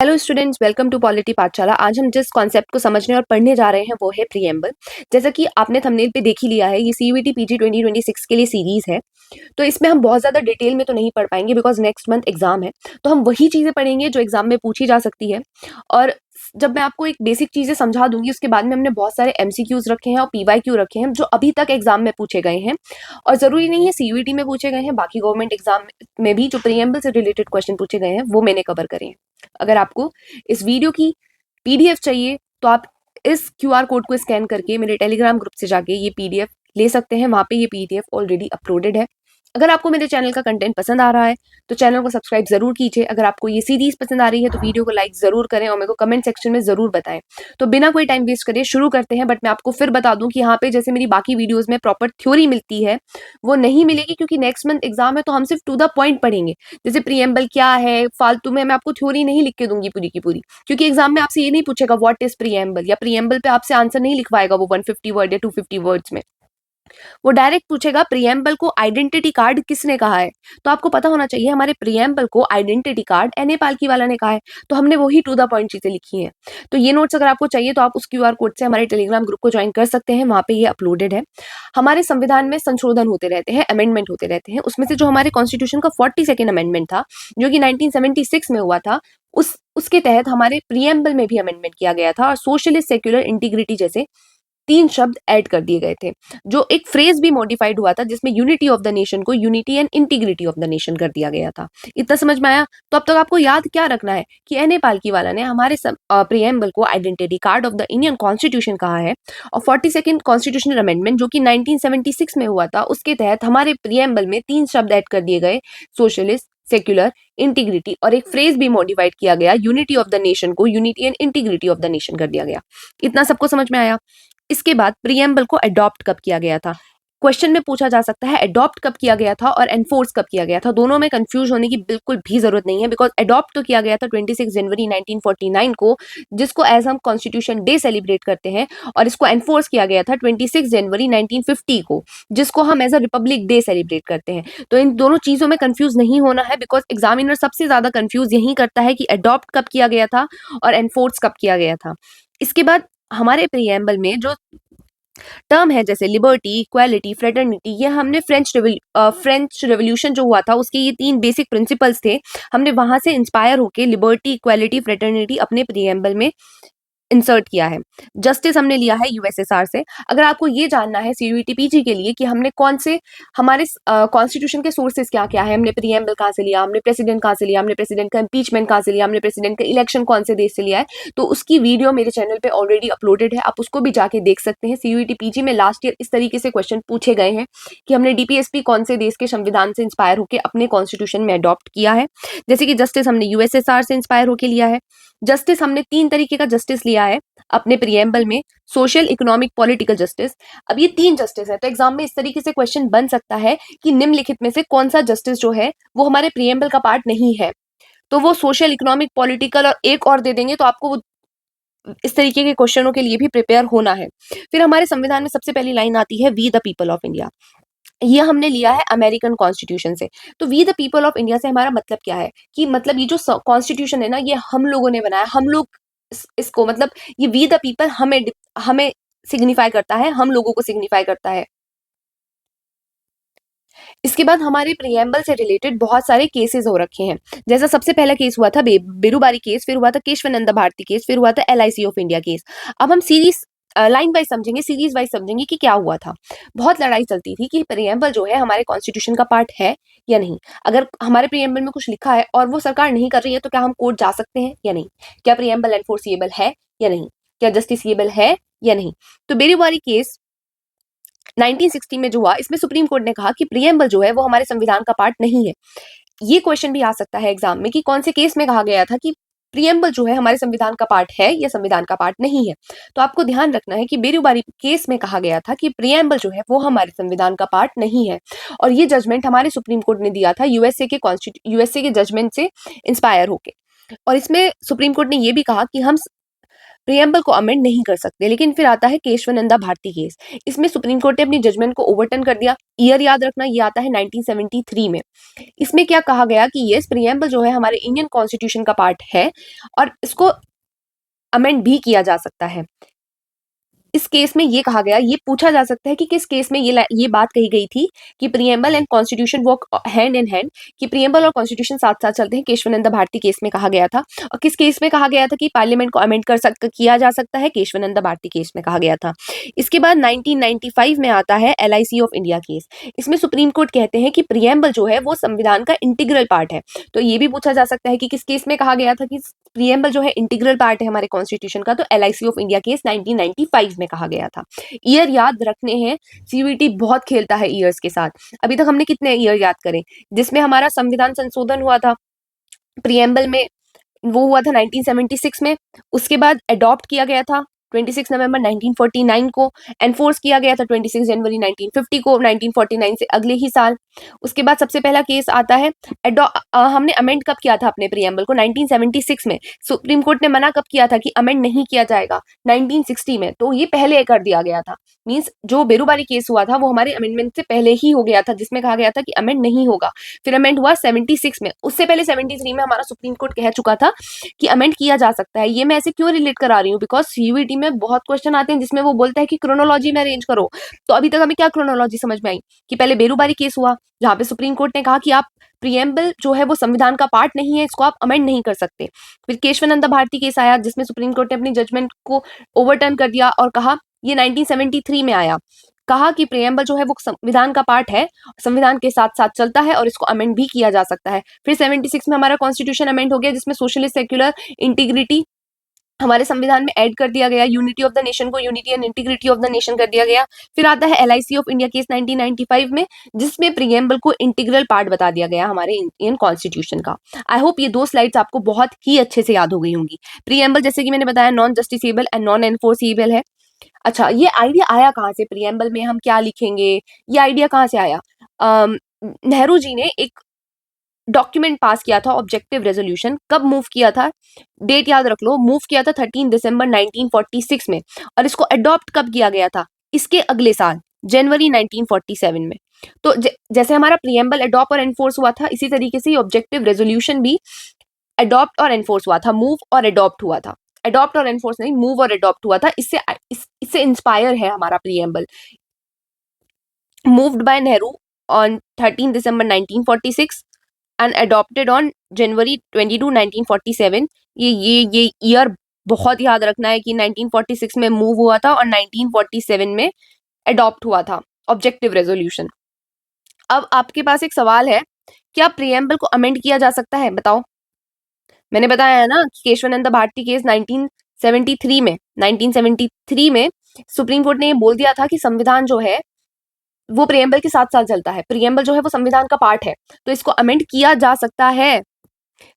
Hello students, welcome to polity Pathshala. आज हम जिस कॉन्सेप्ट को समझने और पढ़ने जा रहे हैं वो है प्रीएम्बल। जैसा कि आपने थंबनेल पे देख ही लिया है, ये सीयूईटी पीजी 2026 के लिए सीरीज है। तो इसमें हम बहुत ज़्यादा डिटेल में तो नहीं पढ़ पाएंगे बिकॉज नेक्स्ट मंथ एग्जाम है। तो हम वही चीज़ें पढ़ेंगे जो एग्जाम में पूछी जा सकती है। और जब मैं आपको एक बेसिक चीज़ें समझा दूंगी, उसके बाद में हमने बहुत सारे एमसीक्यूज रखे हैं और पीवाईक्यू रखे हैं जो अभी तक एग्जाम में पूछे गए हैं। और ज़रूरी नहीं है सीयूईटी में पूछे गए हैं, बाकी गवर्नमेंट एग्जाम में भी जो प्रीएम्बल से रिलेटेड क्वेश्चन पूछे गए हैं वो मैंने कवर करे हैं। अगर आपको इस वीडियो की पीडीएफ चाहिए तो आप इस क्यूआर कोड को स्कैन करके मेरे टेलीग्राम ग्रुप से जाके ये पीडीएफ ले सकते हैं। वहाँ पे ये पीडीएफ ऑलरेडी अपलोडेड है। अगर आपको मेरे चैनल का कंटेंट पसंद आ रहा है तो चैनल को सब्सक्राइब जरूर कीजिए। अगर आपको ये सीरीज पसंद आ रही है तो वीडियो को लाइक जरूर करें और मेरे को कमेंट सेक्शन में जरूर बताएं। तो बिना कोई टाइम वेस्ट करे शुरू करते हैं। बट मैं आपको फिर बता दूं कि यहाँ पे जैसे मेरी बाकी वीडियोस में प्रॉपर थ्योरी मिलती है वो नहीं मिलेगी, क्योंकि नेक्स्ट मंथ एग्जाम है तो हम सिर्फ टू द पॉइंट पढ़ेंगे। जैसे प्रीएम्बल क्या है, फालतू में मैं आपको थ्योरी नहीं लिख के दूंगी पूरी की पूरी, क्योंकि एग्जाम में आपसे ये नहीं पूछेगा व्हाट इज प्रीएम्बल, या प्रीएम्बल पे आपसे आंसर नहीं लिखवाएगा वो 150 वर्ड या 250 वर्ड्स में। वो डायरेक्ट पूछेगा प्रीएम्बल को आइडेंटिटी कार्ड किसने कहा है। तो आपको पता होना चाहिए हमारे प्रीएम्बल को आइडेंटिटी कार्ड एन ए पालकी वाला ने कहा है। तो हमने वही टू द पॉइंट चीजें लिखी हैं। तो ये नोट्स अगर आपको चाहिए तो आप उस क्यूआर कोड से हमारे टेलीग्राम ग्रुप को ज्वाइन कर सकते हैं, वहां पे ये अपलोडेड है। हमारे संविधान में संशोधन होते रहते हैं, अमेंडमेंट होते रहते हैं। उसमें से जो हमारे कॉन्स्टिट्यूशन का 42nd अमेंडमेंट था जो कि 1976 में हुआ था, उसके तहत हमारे प्रीएम्बल में भी अमेंडमेंट किया गया था और सोशलिस्ट, सेक्युलर, इंटीग्रिटी जैसे 3 शब्द ऐड कर दिए गए थे। जो एक फ्रेज भी मॉडिफाइड हुआ था जिसमें यूनिटी ऑफ द नेशन को unity and integrity of the nation कर दिया गया था। इतना समझ में आया? तो अब तक आपको याद क्या रखना है कि एन ए पालकी वाला ने हमारे प्रीएम्बल को identity card of the Indian constitution कहा है। और 42nd कॉन्स्टिट्यूशनल अमेंडमेंट जो कि 1976 में हुआ था, उसके तहत हमारे प्रीएम्बल में 3 शब्द ऐड कर दिए गए, सोशलिस्ट, सेक्युलर, इंटीग्रिटी, और एक फ्रेज भी मॉडिफाइड किया गया, यूनिटी ऑफ द नेशन को unity and integrity of the nation कर दिया गया। इतना सबको समझ में आया? इसके बाद प्रीएम्बल को अडॉप्ट कब किया गया था? क्वेश्चन में पूछा जा सकता है अडॉप्ट कब किया गया था और एनफोर्स कब किया गया था। दोनों में कंफ्यूज होने की बिल्कुल भी जरूरत नहीं है, बिकॉज अडॉप्ट तो किया गया था 26 जनवरी 1949 को, जिसको एज हम कॉन्स्टिट्यूशन डे सेलिब्रेट करते हैं। और इसको एनफोर्स किया गया था 26 जनवरी 1950 को, जिसको हम as a republic day celebrate करते हैं। तो इन दोनों चीजों में कंफ्यूज नहीं होना है, बिकॉज एग्जामिनर सबसे ज्यादा कंफ्यूज यही करता है कि अडॉप्ट कब किया गया था और एनफोर्स कब किया गया था। इसके बाद हमारे प्रीएम्बल में जो टर्म है जैसे लिबर्टी, इक्वालिटी, फ्रेटर्निटी, ये हमने फ्रेंच रेवोल्यूशन जो हुआ था उसके ये 3 बेसिक प्रिंसिपल्स थे। हमने वहां से इंस्पायर होके लिबर्टी, इक्वालिटी, फ्रेटर्निटी अपने प्रीएम्बल में इंसर्ट किया है। जस्टिस हमने लिया है यूएसएसआर से। अगर आपको ये जानना है सीयूईटी पीजी के लिए कि हमने कौन से हमारे कॉन्स्टिट्यूशन के सोर्सेज क्या क्या है, हमने प्रीएम्बल कहाँ से लिया, हमने प्रेसिडेंट कहाँ से लिया, हमने प्रेसिडेंट का इम्पीचमेंट कहाँ से लिया, हमने प्रेसिडेंट का इलेक्शन कौन से देश से लिया है, तो उसकी वीडियो मेरे चैनल पे ऑलरेडी अपलोडेड है, आप उसको भी जाके देख सकते हैं। सीयूईटी पीजी में लास्ट ईयर इस तरीके से क्वेश्चन पूछे गए हैं कि हमने डीपीएसपी कौन से देश के संविधान से इंस्पायर होकर अपने कॉन्स्टिट्यूशन में अडॉप्ट किया है। जैसे कि जस्टिस हमने यूएसएसआर से इंस्पायर होकर लिया है। जस्टिस हमने 3 तरीके का जस्टिस लिया है अपने प्रीएम्बल में, सोशल, इकोनॉमिक, पॉलिटिकल जस्टिस। अब ये 3 जस्टिस है, तो एग्जाम में इस तरीके से क्वेश्चन बन सकता है कि निम्नलिखित में से कौन सा जस्टिस जो है वो हमारे प्रीएम्बल का पार्ट नहीं है। तो वो सोशल, इकोनॉमिक, पॉलिटिकल और एक और दे देंगे, तो आपको वो इस तरीके के क्वेश्चनों के लिए भी प्रिपेयर होना है। फिर हमारे संविधान में सबसे पहली लाइन आती है we the people of India. ये हमने लिया है अमेरिकन कॉन्स्टिट्यूशन से। तो we the people of India से हमारा मतलब क्या है कि मतलब ये जो कॉन्स्टिट्यूशन है ना, ये हम लोगों ने बनाया, हम लोग इसको मतलब ये वी द पीपल हमें सिग्निफाई करता है, हम लोगों को सिग्निफाई करता है। इसके बाद हमारे प्रीएम्बल से रिलेटेड बहुत सारे केसेस हो रखे हैं। जैसा सबसे पहला केस हुआ था बेरुबारी केस, फिर हुआ था केशवानंद भारती केस, फिर हुआ था एलआईसी ऑफ इंडिया केस। अब हम सीरीज लाइन वाइज समझेंगे, सीरीज वाइज समझेंगे कि क्या हुआ था। बहुत लड़ाई चलती थी कि प्रीएम्बल जो है हमारे कॉन्स्टिट्यूशन का पार्ट है या नहीं। अगर हमारे प्रीएम्बल में कुछ लिखा है और वो सरकार नहीं कर रही है तो क्या हम कोर्ट जा सकते हैं या नहीं? क्या प्रीएम्बल एनफोर्सिएबल है या नहीं? क्या जस्टिसिएबल है या नहीं? तो बेरुबारी केस 1960 में जो हुआ, इसमें सुप्रीम कोर्ट ने कहा कि प्रीएम्बल जो है वो हमारे संविधान का पार्ट नहीं है। ये क्वेश्चन भी आ सकता है एग्जाम में कि कौन से केस में कहा गया था कि प्रीएम्बल जो है हमारे संविधान का पार्ट है या संविधान का पार्ट नहीं है। तो आपको ध्यान रखना है कि बेरुबारी केस में कहा गया था कि प्रीएम्बल जो है वो हमारे संविधान का पार्ट नहीं है। और ये जजमेंट हमारे सुप्रीम कोर्ट ने दिया था यूएसए के जजमेंट से इंस्पायर होके। और इसमें सुप्रीम कोर्ट ने ये भी कहा कि हम प्रियम्बल को अमेंड नहीं कर सकते। लेकिन फिर आता है केशवानंदा भारती केस। इसमें सुप्रीम कोर्ट ने अपनी जजमेंट को ओवरटर्न कर दिया। ईयर याद रखना, ये आता है 1973 में। इसमें क्या कहा गया कि यस, प्रियम्बल जो है हमारे इंडियन कॉन्स्टिट्यूशन का पार्ट है और इसको अमेंड भी किया जा सकता है। इस केस में ये कहा गया, ये पूछा जा सकता है कि किस केस में ये बात कही गई थी कि preamble and constitution work hand in hand, कि प्रियम्बल और कॉन्स्टिट्यूशन साथ साथ चलते हैं। केशवानंदा भारती केस में कहा गया था। और किस केस में कहा गया था कि पार्लियामेंट को अमेंड किया जा सकता है? केशवानंदा भारती केस में कहा गया था। इसके बाद 1995 में आता है LIC ऑफ इंडिया केस। इसमें सुप्रीम कोर्ट कहते हैं कि प्रियम्बल जो है वो संविधान का इंटीग्रल पार्ट है। तो ये भी पूछा जा सकता है कि किस केस में कहा गया था कि प्रियम्बल जो है इंटीग्रल पार्ट है हमारे कॉन्स्टिट्यूशन का? तो LIC ऑफ इंडिया केस 1995 में कहा गया था। ईयर याद रखने हैं, CUET बहुत खेलता है ईयर्स के साथ। अभी तक हमने कितने ईयर याद करे जिसमें हमारा संविधान संशोधन हुआ था? प्रियम्बल में वो हुआ था 1976 में। उसके बाद अडॉप्ट किया गया था 26 नवंबर 1949 को। एनफोर्स किया गया था 26 जनवरी 1950 को, 1949 से अगले ही साल। उसके बाद सबसे पहला केस आता है, हमने अमेंड कब किया था अपने प्रियम्बल को? 1976 में। सुप्रीम कोर्ट ने मना कब किया था कि अमेंड नहीं किया जाएगा? 1960 में। तो ये पहले कर दिया गया था। मीन्स जो बेरूबारी केस हुआ था वो हमारे अमेंडमेंट से पहले ही हो गया था, जिसमें कहा गया था कि अमेंड नहीं होगा। फिर अमेंड हुआ 76 में। उससे पहले 73 में हमारा सुप्रीम कोर्ट कह चुका था कि अमेंड किया जा सकता है। ये मैं ऐसे क्यों रिलेट करा रही हूँ? बिकॉज CUET में बहुत क्वेश्चन आते हैं जिसमें वो बोलता है कि क्रोनोलॉजी में अरेंज करो। तो अभी तक हमें क्या क्रोनोलॉजी समझ में आई कि पहले बेरूबारी केस हुआ जहां पे सुप्रीम कोर्ट ने कहा कि आप प्रियम्बल जो है वो संविधान का पार्ट नहीं है, इसको आप अमेंड नहीं कर सकते। फिर केशवानंदा भारती केस आया जिसमें सुप्रीम कोर्ट ने अपनी जजमेंट को ओवरटर्न कर दिया और कहा, ये 1973 में आया, कहा कि प्रियम्बल जो है वो संविधान का पार्ट है, संविधान के साथ साथ चलता है और इसको अमेंड भी किया जा सकता है। फिर 76 में हमारा कॉन्स्टिट्यूशन अमेंड हो गया जिसमें सोशलिस्ट सेक्युलर इंटीग्रिटी हमारे संविधान में ऐड कर दिया गया। यूनिटी ऑफ द नेशन को unity and integrity of the nation कर दिया गया। फिर आता है LIC ऑफ इंडिया केस 1995 में, जिसमें प्रियम्बल को इंटीग्रल पार्ट बता दिया गया हमारे इंडियन कॉन्स्टिट्यूशन का। आई होप ये दो स्लाइड्स आपको बहुत ही अच्छे से याद हो गई होंगी। प्रियम्बल जैसे कि मैंने बताया non justiciable and non enforceable है। अच्छा, ये आइडिया आया कहाँ से? प्रियम्बल में हम क्या लिखेंगे, ये आइडिया कहाँ से आया? नेहरू जी ने एक डॉक्यूमेंट पास किया था, ऑब्जेक्टिव रेजोल्यूशन। कब मूव किया था? डेट याद रख लो, मूव किया था 13 दिसंबर 1946 में। और इसको अडॉप्ट कब किया गया था? इसके अगले साल, जनवरी 1947 में। तो जैसे हमारा प्रियम्बल अडॉप्ट और एनफोर्स हुआ था, इसी तरीके से ऑब्जेक्टिव रेजोल्यूशन भी अडॉप्ट और एनफोर्स हुआ था, मूव और अडॉप्ट हुआ था। अडॉप्ट और एनफोर्स नहीं, मूव और अडॉप्ट हुआ था। इससे इंस्पायर है हमारा preamble. Moved by Nehru on 13 December 1946 and adopted on January 22 1947। ये ईयर बहुत याद रखना है कि 1946 में मूव हुआ था और 1947 में अडॉप्ट हुआ था ऑब्जेक्टिव रेजोल्यूशन। अब आपके पास एक सवाल है, क्या प्रियम्बल को अमेंड किया जा सकता है? बताओ। मैंने बताया है ना कि केशवानंदा भारती केस 1973 में सुप्रीम कोर्ट ने ये बोल दिया था कि संविधान जो है वो प्रियम्बल के साथ साथ चलता है। प्रियम्बल जो है वो संविधान का पार्ट है, तो इसको अमेंड किया जा सकता है।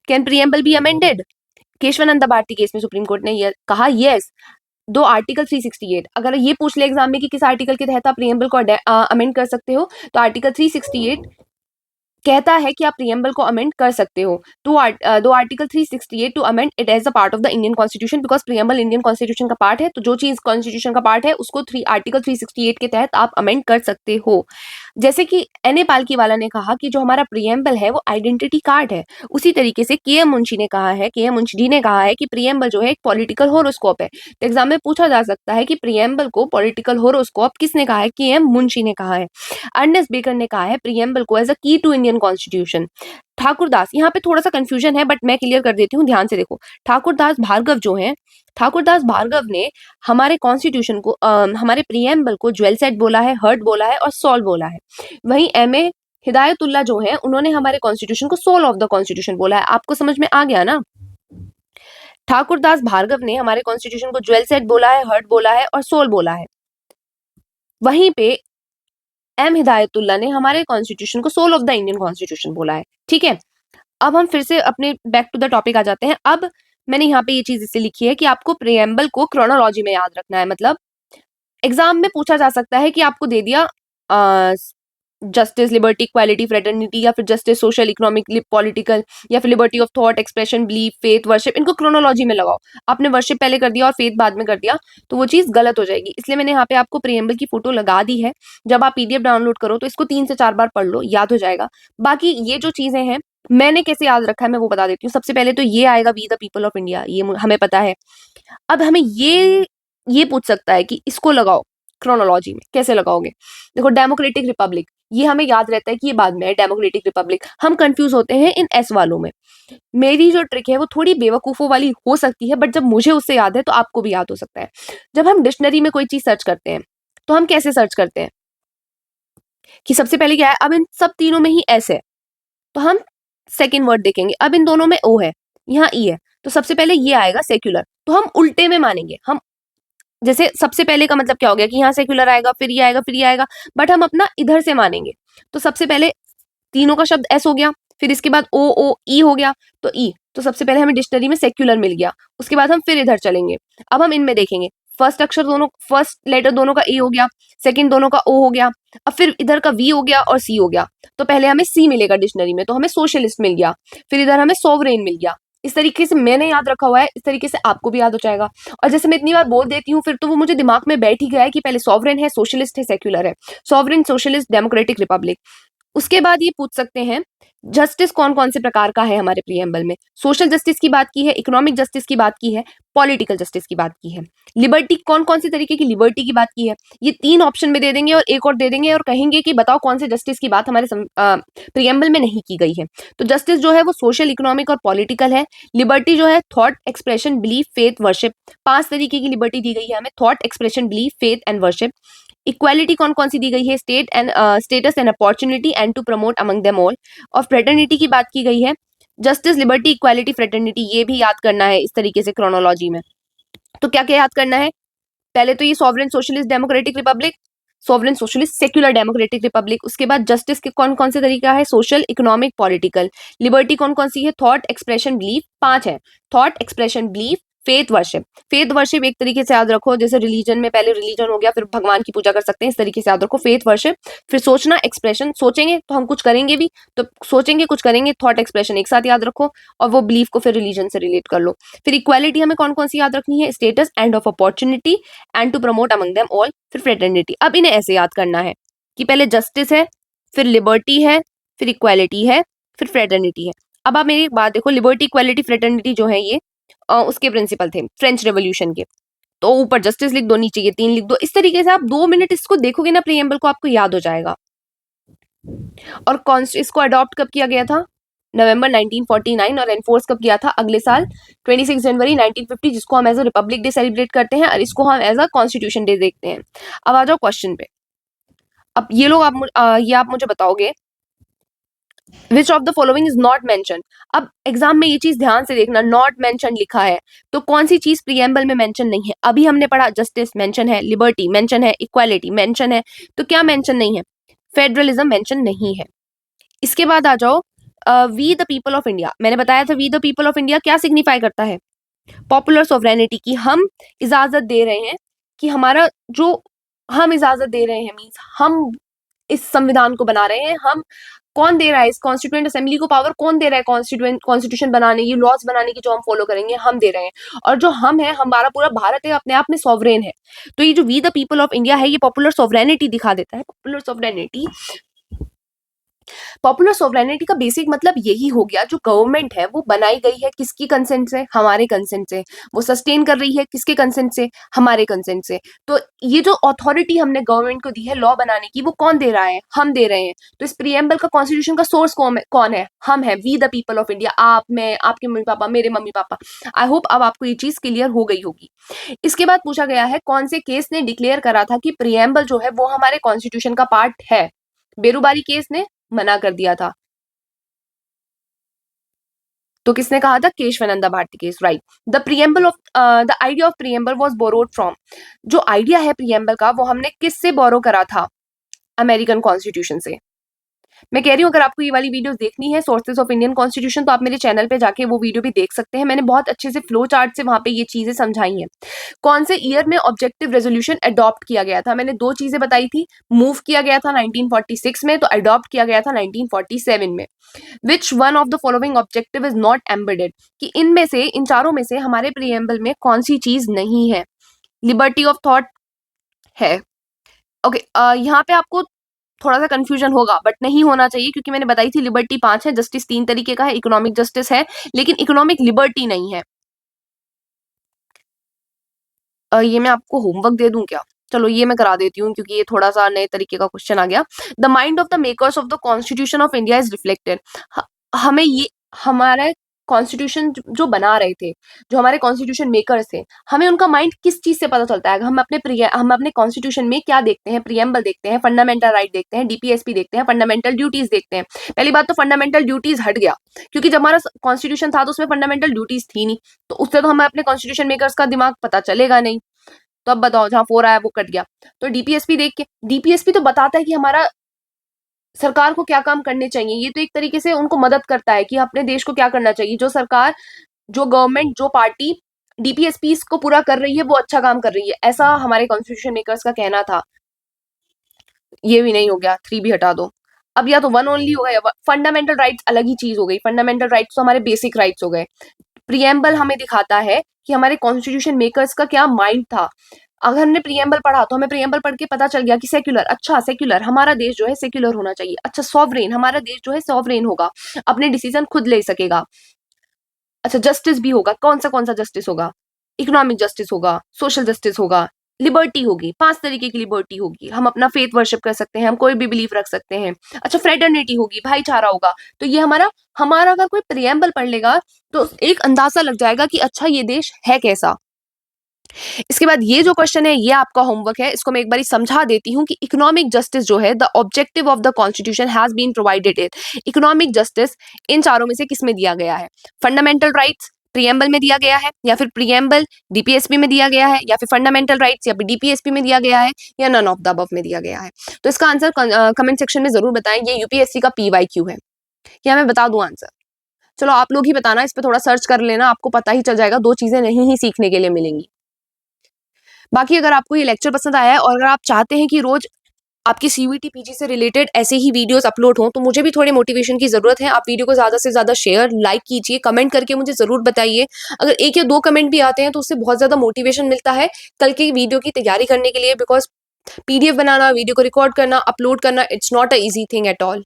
Can preamble be amended? Kesavananda Bharati case में सुप्रीम कोर्ट ने ये कहा, यस। दो आर्टिकल 368, अगर ये पूछ ले एग्जाम में कि किस आर्टिकल के तहत आप प्रियम्बल को अमेंड कर सकते हो, तो आर्टिकल 368 कहता है कि आप प्रियम्बल को अमेंड कर सकते हो। दो article 368 to amend it as a part of the Indian constitution, because preamble Indian constitution का पार्ट है। तो जो चीज कॉन्स्टिट्यूशन का पार्ट है उसको आर्टिकल 368 के तहत आप अमेंड कर सकते हो। जैसे कि NA पालकीवाला ने कहा कि जो हमारा प्रियम्बल है वो आइडेंटिटी कार्ड है, उसी तरीके से KM मुंशी ने कहा है, KM मुंशी जी ने कहा है कि प्रियम्बल जो है एक पॉलिटिकल होरोस्कोप है। तो एग्जाम में पूछा जा सकता है कि प्रियम्बल को पॉलिटिकल होरोस्कोप किसने कहा है? KM मुंशी ने कहा है। अर्नेस्ट बेकर ने कहा है प्रियम्बल को एज अ की टू इंडियन कॉन्स्टिट्यूशन। ठाकुरदास, यहाँ पे थोड़ा सा कंफ्यूजन है बट मैं क्लियर कर देती हूँ, ध्यान से देखो। ठाकुरदास भार्गव जो है, ठाकुरदास भार्गव ने हमारे कॉन्स्टिट्यूशन को हमारे प्रियम्बल को ज्वेल सेट बोला है, हर्ट बोला है और सॉल बोला है। वहीं MA हिदायतुल्ला जो है उन्होंने हमारे कॉन्स्टिट्यूशन को सोल ऑफ द कॉन्स्टिट्यूशन बोला है। आपको समझ में आ गया ना? ठाकुरदास भार्गव ने हमारे कॉन्स्टिट्यूशन को ज्वेल सेट बोला है, हर्ट बोला है और सोल बोला है। वहीं पे M हिदायतुल्ला ने हमारे कॉन्स्टिट्यूशन को soul of the Indian constitution बोला है। ठीक है, अब हम फिर से अपने बैक टू द टॉपिक आ जाते हैं। अब मैंने यहाँ पे ये चीज इससे लिखी है कि आपको प्रियम्बल को क्रोनोलॉजी में याद रखना है। मतलब एग्जाम में पूछा जा सकता है कि आपको दे दिया जस्टिस, लिबर्टी, इक्वालिटी, फ्रेटर्निटी, या फिर जस्टिस, सोशल, इकोनॉमिक, पॉलिटिकल, या फिर liberty of thought, expression, belief, faith, worship. इनको क्रोनोलॉजी में लगाओ। आपने वर्शिप पहले कर दिया और फेथ बाद में कर दिया तो वो चीज गलत हो जाएगी। इसलिए मैंने यहाँ पे आपको प्रीएम्बल की फोटो लगा दी है। जब आप पीडीएफ डाउनलोड करो तो इसको 3 से 4 बार पढ़ लो, याद हो जाएगा। बाकी ये जो चीजें हैं मैंने कैसे याद रखा है मैं वो बता देती हूँ। सबसे पहले तो ये आएगा, we the people of India, ये हमें पता है। अब हमें ये पूछ सकता है कि इसको लगाओ क्रोनोलॉजी में, कैसे लगाओगे? देखो, डेमोक्रेटिक रिपब्लिक, ये हमें याद रहता है कि ये बाद में है डेमोक्रेटिक रिपब्लिक। हम कंफ्यूज होते हैं इन एस वालों में। मेरी जो ट्रिक है वो थोड़ी बेवकूफों वाली हो सकती है, बट जब मुझे उससे याद है तो आपको भी याद हो सकता है। जब हम डिक्शनरी में कोई चीज सर्च करते हैं तो हम कैसे सर्च करते हैं कि सबसे पहले क्या है? अब इन सब तीनों में ही एस है तो हम सेकेंड वर्ड देखेंगे। अब इन दोनों में ओ है, यहाँ ई है, तो सबसे पहले ये आएगा सेक्युलर। तो हम उल्टे में मानेंगे। हम जैसे सबसे पहले का मतलब क्या हो गया कि यहाँ सेक्युलर आएगा, फिर ये आएगा, फिर ये आएगा, बट हम अपना इधर से मानेंगे। तो सबसे पहले तीनों का शब्द एस हो गया, फिर इसके बाद ओ ई हो गया, तो ई। तो सबसे पहले हमें डिक्शनरी में सेक्युलर मिल गया। उसके बाद हम फिर इधर चलेंगे। अब हम इनमें देखेंगे, फर्स्ट अक्षर दोनों, फर्स्ट लेटर दोनों का ए हो गया, सेकंड दोनों का ओ हो गया, अब फिर इधर का वी हो गया और सी हो गया। तो पहले हमें सी मिलेगा डिक्शनरी में, तो हमें सोशलिस्ट मिल गया। फिर इधर हमें सोवरेन मिल गया। इस तरीके से मैंने याद रखा हुआ है, इस तरीके से आपको भी याद हो जाएगा। और जैसे मैं इतनी बार बोल देती हूँ फिर तो वो मुझे दिमाग में बैठ ही गया है कि पहले सॉवरेन है, सोशलिस्ट है, सेक्युलर है। Sovereign, socialist, democratic, Republic. उसके बाद ये पूछ सकते हैं जस्टिस कौन कौन से प्रकार का है हमारे प्रीएम्बल में। सोशल जस्टिस की बात की है, इकोनॉमिक जस्टिस की बात की है, पॉलिटिकल जस्टिस की बात की है। लिबर्टी, कौन कौन से तरीके की लिबर्टी की बात की है। ये 3 ऑप्शन में दे देंगे और एक और दे देंगे और कहेंगे कि बताओ कौन से जस्टिस की बात हमारे प्रीएम्बल में नहीं की गई है। तो जस्टिस जो है वो सोशल, इकोनॉमिक और पॉलिटिकल है। लिबर्टी जो है thought, expression, belief, faith, worship. 5 तरीके की लिबर्टी दी गई है हमें, thought, expression, belief, faith and worship. Equality कौन कौन सी दी गई है, status and opportunity and to promote among them all. और फ्रेटर्निटी की बात की गई है, जस्टिस, लिबर्टी, इक्वालिटी, फ्रेटर्निटी। ये भी याद करना है इस तरीके से क्रोनोलॉजी में। तो क्या क्या याद करना है? पहले तो ये sovereign, socialist, democratic, Republic, sovereign, socialist, secular, democratic, Republic. उसके बाद जस्टिस के कौन कौन से तरीका है, सोशल, इकोनॉमिक, पॉलिटिकल। लिबर्टी कौन कौन सी है, थॉट, एक्सप्रेशन, बिलीफ। 5 है, thought, expression, belief, faith, worship. Faith worship एक तरीके से याद रखो, जैसे रिलीजन में पहले रिलीजन हो गया फिर भगवान की पूजा कर सकते हैं, इस तरीके से याद रखो फेथ वर्शिप। फिर सोचना, एक्सप्रेशन, सोचेंगे तो हम कुछ करेंगे भी, तो सोचेंगे कुछ करेंगे, थॉट, एक्सप्रेशन एक साथ याद रखो और वो बिलीफ को फिर रिलीजन से रिलेट कर लो। फिर इक्वालिटी हमें कौन कौन सी याद रखनी है, status and of opportunity and to promote among them all. फिर फ्रेटर्निटी। अब इन्हें ऐसे याद करना है कि पहले जस्टिस है, फिर लिबर्टी है, फिर इक्वालिटी है, फिर फ्रेटर्निटी है। अब आप मेरी एक बात देखो, लिबर्टी, इक्वालिटी, फ्रेटर्निटी जो है ये उसके प्रिंसिपल थे फ्रेंच रेवोल्यूशन के। तो ऊपर जस्टिस लिख दो, नीचे ये 3 लिख दो। इस तरीके से आप 2 मिनट इसको देखोगे ना प्रीएम्बल को, आपको याद हो जाएगा। और इसको अडॉप्ट कब किया गया था? नवंबर 1949। और एनफोर्स कब किया था? अगले साल 26 जनवरी 1950, जिसको हम as a republic day celebrate करते हैं और इसको हम एज अ कॉन्स्टिट्यूशन डे देखते हैं। अब आ जाओ क्वेश्चन पे। अब ये लोग ये आप मुझे बताओगे which of the following is not mention. अब एग्जाम में ये चीज ध्यान से देखना, नॉट मेंशन लिखा है तो कौन सी चीज प्रीएम्बल में मेंशन नहीं है? अभी हमने पढ़ा जस्टिस मेंशन है, लिबर्टी मेंशन है, इक्वालिटी मेंशन है, तो क्या मेंशन नहीं है? फेडरलिज्म मेंशन नहीं है। इसके बाद आ जाओ we the people of India. मैंने बताया था we the people of India क्या सिग्निफाई करता है? पॉपुलर सोवरेनिटी की हम इजाजत दे रहे हैं कि हमारा जो हम इजाजत दे रहे हैं मीन्स हम इस संविधान को बना रहे हैं। हम कौन दे रहा है इस कॉन्स्टिट्यूएंट असेंबली को पावर? कौन दे रहा है कॉन्स्टिट्यूशन बनाने, ये लॉज बनाने की जो हम फॉलो करेंगे हम दे रहे हैं। और जो हम है, हमारा पूरा भारत है अपने आप में सॉवरेन है। तो ये जो we the people of India है ये पॉपुलर सोवरेनिटी दिखा देता है। पॉपुलर सोवरेनिटी का बेसिक मतलब यही हो गया, जो गवर्नमेंट है वो बनाई गई है किसकी कंसेंट से? हमारे कंसेंट से। वो सस्टेन कर रही है किसके कंसेंट से? हमारे कंसेंट से। तो ये जो अथॉरिटी हमने गवर्नमेंट को दी है लॉ बनाने की, वो कौन दे रहा है? हम दे रहे हैं। तो इस प्रीएम्बल का कॉन्स्टिट्यूशन का सोर्स कौन है? हम है, we the people of India. आप, मैं, आपके मम्मी पापा, मेरे मम्मी पापा। आई होप अब आपको ये चीज क्लियर हो गई होगी। इसके बाद पूछा गया है कौन से केस ने डिक्लेयर करा था कि प्रीएम्बल जो है वो हमारे कॉन्स्टिट्यूशन का पार्ट है? बेरुबारी केस ने मना कर दिया था। तो किसने कहा था? Kesavananda Bharati case, right. The idea of preamble was borrowed from. जो आइडिया है प्रीएम्बल का वो हमने किससे बोरो करा था? अमेरिकन कॉन्स्टिट्यूशन से। मैं कह रही हूँ अगर आपको ये वाली वीडियोस देखनी है सोर्सेज ऑफ इंडियन कॉन्स्टिट्यूशन, तो आप मेरे चैनल पे जाके वो वीडियो भी देख सकते हैं। मैंने बहुत अच्छे से फ्लो चार्ट से वहां पे ये चीजें समझाई हैं। कौन से ईयर में ऑब्जेक्टिव रेजोल्यूशन अडॉप्ट किया गया था, मैंने दो चीजें बताई थी। मूव किया गया था 1946 में, तो अडॉप्ट किया गया था 1947 में। Which one of the following objective is not embedded, कि इनमें से, इन चारों में से हमारे प्रीएम्बल में कौन सी चीज नहीं है। लिबर्टी ऑफ थॉट है। ओके, यहाँ पे आपको थोड़ा सा कंफ्यूजन होगा, बट नहीं होना चाहिए, क्योंकि मैंने बताई थी लिबर्टी 5 है, जस्टिस 3 तरीके का है, इकोनॉमिक जस्टिस है, लेकिन इकोनॉमिक लिबर्टी नहीं है। ये मैं आपको होमवर्क दे दूं क्या? चलो ये मैं करा देती हूँ, क्योंकि ये थोड़ा सा नए तरीके का क्वेश्चन आ गया। The mind of the makers of the constitution of India is reflected. हमें ये, हमारा कॉन्स्टिट्यूशन जो बना रहे थे, जो हमारे कॉन्स्टिट्यूशन मेकर्स थे, हमें उनका माइंड किस चीज से पता चलता है? हम अपने कॉन्स्टिट्यूशन में क्या देखते हैं? प्रियम्बल देखते हैं, फंडामेंटल राइट देखते हैं, डीपीएसपी देखते हैं, फंडामेंटल ड्यूटीज देखते हैं। पहली बात तो फंडामेंटल ड्यूटीज हट गया, क्योंकि जब हमारा कॉन्स्टिट्यूशन था तो उसमें फंडामेंटल ड्यूटीज थी नहीं, तो उससे तो हमें अपने कॉन्स्टिट्यूशन मेकर्स का दिमाग पता चलेगा नहीं। तो अब बताओ, जहां 4 आया वो कट गया। तो डीपीएसपी देख के, डीपीएसपी तो बताता है कि हमारा सरकार को क्या काम करने चाहिए। ये तो एक तरीके से उनको मदद करता है कि अपने देश को क्या करना चाहिए। जो सरकार, जो गवर्नमेंट, जो पार्टी डीपीएसपी को पूरा कर रही है वो अच्छा काम कर रही है, ऐसा हमारे कॉन्स्टिट्यूशन मेकर्स का कहना था। ये भी नहीं हो गया, 3 भी हटा दो। अब या तो 1 ओनली हो गया, फंडामेंटल राइट्स अलग ही चीज हो गई। फंडामेंटल राइट्स तो हमारे बेसिक राइट्स हो गए। प्रियम्बल हमें दिखाता है कि हमारे कॉन्स्टिट्यूशन मेकर्स का क्या माइंड था। अगर हमने प्रियम्बल पढ़ा तो हमें प्रियम्बल पढ़ के पता चल गया कि सेक्युलर, अच्छा सेक्युलर, हमारा देश जो है सेक्युलर होना चाहिए। अच्छा सॉवरेन, हमारा देश जो है सॉवरेन होगा, अपने डिसीजन खुद ले सकेगा। अच्छा जस्टिस भी होगा, कौन सा जस्टिस होगा? इकोनॉमिक जस्टिस होगा, सोशल जस्टिस होगा, लिबर्टी होगी, 5 तरीके की लिबर्टी होगी। हम अपना फेथ वर्शिप कर सकते हैं, हम कोई भी बिलीफ रख सकते हैं। अच्छा फ्रेटर्निटी होगी, भाईचारा होगा। तो ये हमारा हमारा अगर कोई प्रियम्बल पढ़ लेगा तो एक अंदाजा लग जाएगा कि अच्छा ये देश है कैसा। इसके बाद ये जो क्वेश्चन है ये आपका होमवर्क है, इसको मैं एक बार समझा देती हूँ कि इकोनॉमिक जस्टिस जो है, the objective of the constitution has been provided it. Economic justice इन चारों में से किस में दिया गया है? फंडामेंटल राइट्स प्रियम्बल में दिया गया है, या फिर प्रियम्बल डीपीएसपी में दिया गया है, या फिर फंडामेंटल राइट्स या फिर डीपीएसपी में दिया गया है, या नन ऑफ द अबव में दिया गया है? तो इसका आंसर कमेंट सेक्शन में जरूर बताएं। ये यूपीएससी का पीवाईक्यू है, या मैं बता दूं आंसर? चलो आप लोग ही बताना, इस पे थोड़ा सर्च कर लेना, आपको पता ही चल जाएगा। 2 चीजें नहीं ही सीखने के लिए मिलेंगी। बाकी अगर आपको ये लेक्चर पसंद आया है और अगर आप चाहते हैं कि रोज आपकी सीयूईटी पीजी से रिलेटेड ऐसे ही वीडियोस अपलोड हों, तो मुझे भी थोड़ी मोटिवेशन की जरूरत है। आप वीडियो को ज्यादा से ज्यादा शेयर, लाइक कीजिए, कमेंट करके मुझे जरूर बताइए। अगर 1 या 2 कमेंट भी आते हैं तो उससे बहुत ज्यादा मोटिवेशन मिलता है कल की वीडियो की तैयारी करने के लिए। बिकॉज पीडीएफ बनाना, वीडियो को रिकॉर्ड करना, अपलोड करना, it's not a easy thing at all.